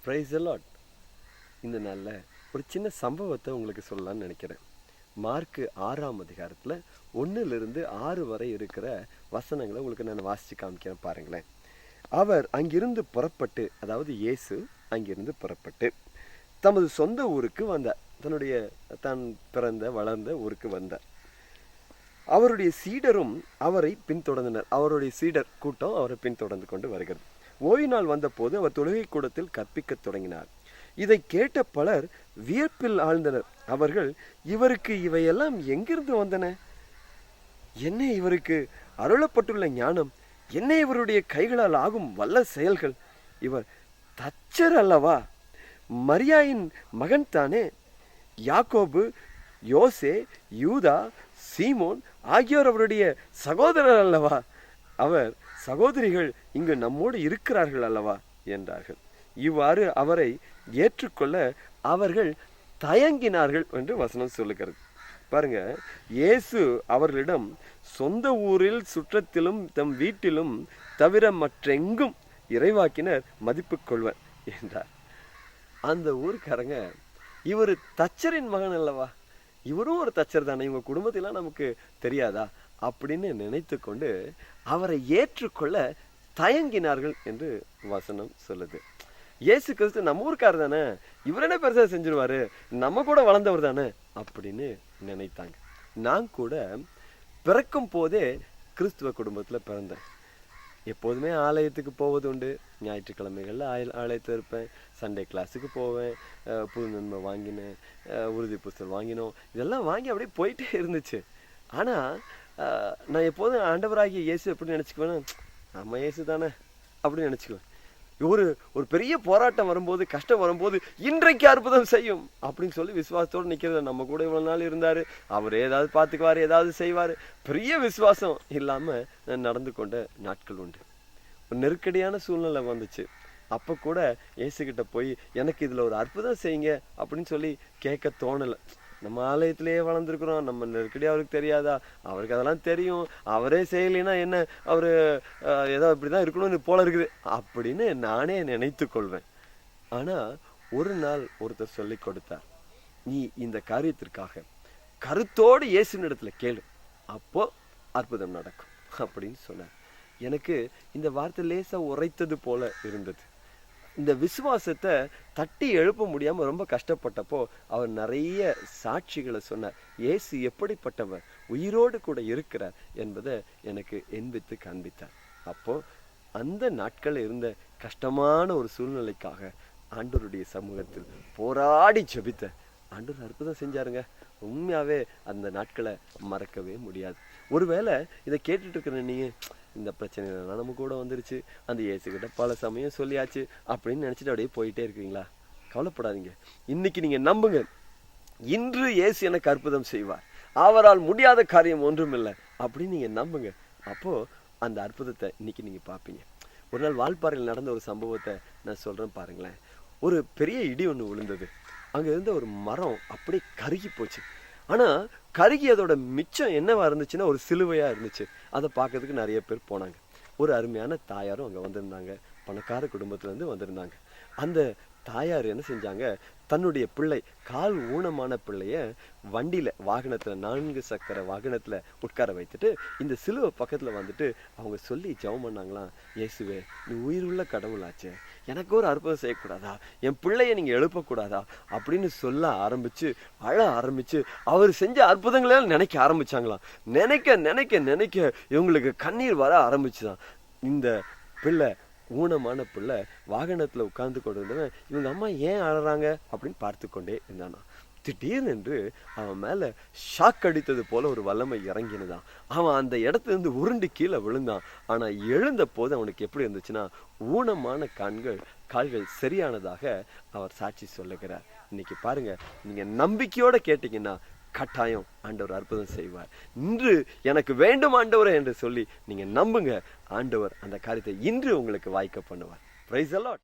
Praise the Lord. இந்த நாளில் ஒரு சின்ன சம்பவத்தை உங்களுக்கு சொல்லலாம்னு நினைக்கிறேன். மார்க்கு 6ஆம் அதிகாரத்தில் 1லிருந்து 6 வரை இருக்கிற வசனங்களை உங்களுக்கு நான் வாசித்து காமிக்கிறேன் பாருங்களேன். அவர் அங்கிருந்து புறப்பட்டு, அதாவது இயேசு அங்கிருந்து புறப்பட்டு தமது சொந்த ஊருக்கு வந்தார். தான் பிறந்த வளர்ந்த ஊருக்கு வந்தார். அவருடைய சீடரும் அவரை பின்தொடர்ந்தனர். அவருடைய சீடர் கூட்டம் அவரை பின்தொடர்ந்து கொண்டு வருகிறது. ஓய்வு நாள் வந்தபோது அவர் தொழுகை கூடத்தில் கற்பிக்கத் தொடங்கினார். இதை கேட்ட பலர் வியப்பில் ஆழ்ந்தனர். அவர்கள், இவருக்கு இவையெல்லாம் எங்கிருந்து வந்தன? என்ன இவருக்கு அருளப்பட்டுள்ள ஞானம்? என்ன இவருடைய கைகளால் ஆகும் வல்ல செயல்கள்? இவர் தச்சர் அல்லவா? மரியாயின் மகன் தானே? யாக்கோபு, யோசே, யூதா, சீமோன் ஆகியோர் அவருடைய சகோதரர் அல்லவா? அவர் சகோதரிகள் இங்கு நம்மோடு இருக்கிறார்கள் அல்லவா என்றார்கள். இவ்வாறு அவரை ஏற்றுக்கொள்ள அவர்கள் தயங்கினார்கள் என்று வசனம் சொல்லுகிறது. பாருங்க, இயேசு அவர்களிடம் சொந்த ஊரில் சுற்றத்திலும் தம் வீட்டிலும் தவிர மற்றெங்கும் இறைவாக்கினர் மதிப்பு கொள்வர் என்றார். அந்த ஊருக்காரங்க, இவர் தச்சரின் மகன் அல்லவா, இவரும் ஒரு தச்சர் தானே, இவங்க குடும்பத்திலாம் நமக்கு தெரியாதா அப்படின்னு நினைத்து கொண்டு அவரை ஏற்றுக்கொள்ள தயங்கினார்கள் என்று வசனம் சொல்லுது. இயேசு கிறிஸ்து நம்ம ஊருக்காரர் தானே, இவர் என்ன பெருசா செஞ்சிருவாரு, நம்ம கூட வளர்ந்தவர் தானே அப்படின்னு நினைத்தாங்க. நான் கூட பிறக்கும் போதே கிறிஸ்துவ குடும்பத்தில் பிறந்தேன். எப்போதுமே ஆலயத்துக்கு போவது உண்டு. ஞாயிற்றுக்கிழமைகளில் ஆலயத்தில் இருப்பேன். சண்டே கிளாஸுக்கு போவேன். புது நன்மை வாங்கினேன், உறுதி புஸ்தகம் வாங்கினோம். இதெல்லாம் வாங்கி அப்படியே போயிட்டே இருந்துச்சு. ஆனால் நான் எப்போதும் ஆண்டவராகிய இயேசு எப்படி நினச்சிக்குவேன்னா, நம்ம இயேசு தானே அப்படின்னு நினச்சிக்குவேன். ஒரு பெரிய போராட்டம் வரும்போது, கஷ்டம் வரும்போது, இன்றைக்கு அற்புதம் செய்யும் அப்படின்னு சொல்லி விசுவாசத்தோடு நிற்கிறது. நம்ம கூட இவ்வளோ நாள் இருந்தார், அவர் ஏதாவது பார்த்துக்குவார், ஏதாவது செய்வார். பெரிய விசுவாசம் இல்லாமல் நடந்து கொண்ட நாட்கள் உண்டு. ஒரு நெருக்கடியான சூழ்நிலை வந்துச்சு. அப்போ கூட இயேசுகிட்ட போய் எனக்கு இதில் ஒரு அற்புதம் செய்யுங்க அப்படின்னு சொல்லி கேட்க தோணலை. நம்ம ஆலயத்திலேயே வளர்ந்துருக்குறோம், நம்ம நெருக்கடி அவருக்கு தெரியாதா? அவருக்கு அதெல்லாம் தெரியும். அவரே செய்யலைன்னா என்ன, அவர் ஏதோ இப்படி தான் இருக்கணும்னு போல இருக்குது அப்படின்னு நானே நினைத்து கொள்வேன். ஆனால் ஒரு நாள் ஒருத்தர் சொல்லி கொடுத்தார், நீ இந்த காரியத்திற்காக கருத்தோடு இயேசுவின் இடத்துல கேளு, அப்போ அற்புதம் நடக்கும் அப்படின்னு சொன்னார். எனக்கு இந்த வார்த்தை லேசாக உரைத்தது போல இருந்தது. இந்த விசுவாசத்தை தட்டி எழுப்ப முடியாமல் ரொம்ப கஷ்டப்பட்டப்போ அவர் நிறைய சாட்சிகளை சொன்னார். இயேசு எப்படிப்பட்டவர், உயிரோடு கூட இருக்கிறார் என்பதை எனக்கு எண்பித்து காண்பித்தார். அப்போ அந்த நாட்களில் இருந்த கஷ்டமான ஒரு சூழ்நிலைக்காக ஆண்டவருடைய சமூகத்தில் போராடி ஜெபித்த ஆண்டவர் அற்புதம் செஞ்சாருங்க. உண்மையாவே அந்த நாட்களை மறக்கவே முடியாது. ஒருவேளை இதை கேட்டுட்டு இருக்கிற நீங்க, இந்த பிரச்சனைலாம் நம்ம கூட வந்துருச்சு, அந்த இயேசுகிட்ட பல சமயம் சொல்லியாச்சு அப்படின்னு நினச்சிட்டு அப்படியே போயிட்டே இருக்கிறீங்களா? கவலைப்படாதீங்க. இன்னைக்கு நீங்கள் நம்புங்க, இன்று இயேசு எனக்கு அற்புதம் செய்வார், அவரால் முடியாத காரியம் ஒன்றும் இல்லை அப்படின்னு நீங்கள் நம்புங்க. அப்போது அந்த அற்புதத்தை இன்னைக்கு நீங்கள் பார்ப்பீங்க. ஒரு நாள் வால்பாறையில் நடந்த ஒரு சம்பவத்தை நான் சொல்கிறேன் பாருங்களேன். ஒரு பெரிய இடி ஒன்று விழுந்தது. அங்கே இருந்த ஒரு மரம் அப்படியே கருகி போச்சு. ஆனால் கருகி அதோட மிச்சம் என்னவா இருந்துச்சுன்னா ஒரு சிலுவையாக இருந்துச்சு. அதை பார்க்கறதுக்கு நிறைய பேர் போனாங்க. ஒரு அருமையான தாயாரும் அங்கே வந்திருந்தாங்க. பணக்கார குடும்பத்துலேருந்து வந்திருந்தாங்க. அந்த தாயார் என்ன செஞ்சாங்க, தன்னுடைய பிள்ளை, கால் ஊனமான பிள்ளைய வண்டியில், வாகனத்தில், 4 சக்கர வாகனத்தில் உட்கார வைத்துட்டு இந்த சிலுவை பக்கத்தில் வந்துட்டு அவங்க சொல்லி ஜெபம் பண்ணாங்களாம், இயேசுவே நீ உயிருள்ள கடவுளாச்சே, எனக்கு ஒரு அற்புதம் செய்யக்கூடாதா, என் பிள்ளைய நீங்கள் எழுப்பக்கூடாதா அப்படின்னு சொல்ல ஆரம்பித்து அழ ஆரம்பித்து அவர் செஞ்ச அற்புதங்களெல்லாம் நினைக்க ஆரம்பித்தாங்களாம். நினைக்க நினைக்க நினைக்க இவங்களுக்கு கண்ணீர் வர ஆரம்பிச்சுதான். இந்த பிள்ளை, ஊனமான பிள்ளை, வாகனத்தில் உட்கார்ந்து கொண்டு இருந்தவன் இவங்க அம்மா ஏன் அழறாங்க அப்படின்னு பார்த்து கொண்டே இருந்தானா. திடீர்னு அவன் மேலே ஷாக் அடித்தது போல ஒரு வல்லமை இறங்கினதான். அவன் அந்த இடத்துல இருந்து உருண்டு கீழே விழுந்தான். ஆனால் எழுந்த போது அவனுக்கு எப்படி இருந்துச்சுன்னா, ஊனமான கால்கள் சரியானதாக அவர் சாட்சி சொல்லுகிறார். இன்னைக்கு பாருங்க, நீங்க நம்பிக்கையோட கேட்டீங்கன்னா கட்டாயம் ஆண்டவர் அற்புதம் செய்வார். இன்று எனக்கு வேண்டும் ஆண்டவரே என்று சொல்லி நீங்க நம்புங்க, ஆண்டவர் அந்த காரியத்தை இன்று உங்களுக்கு வாய்க்க பண்ணுவார். Praise the Lord.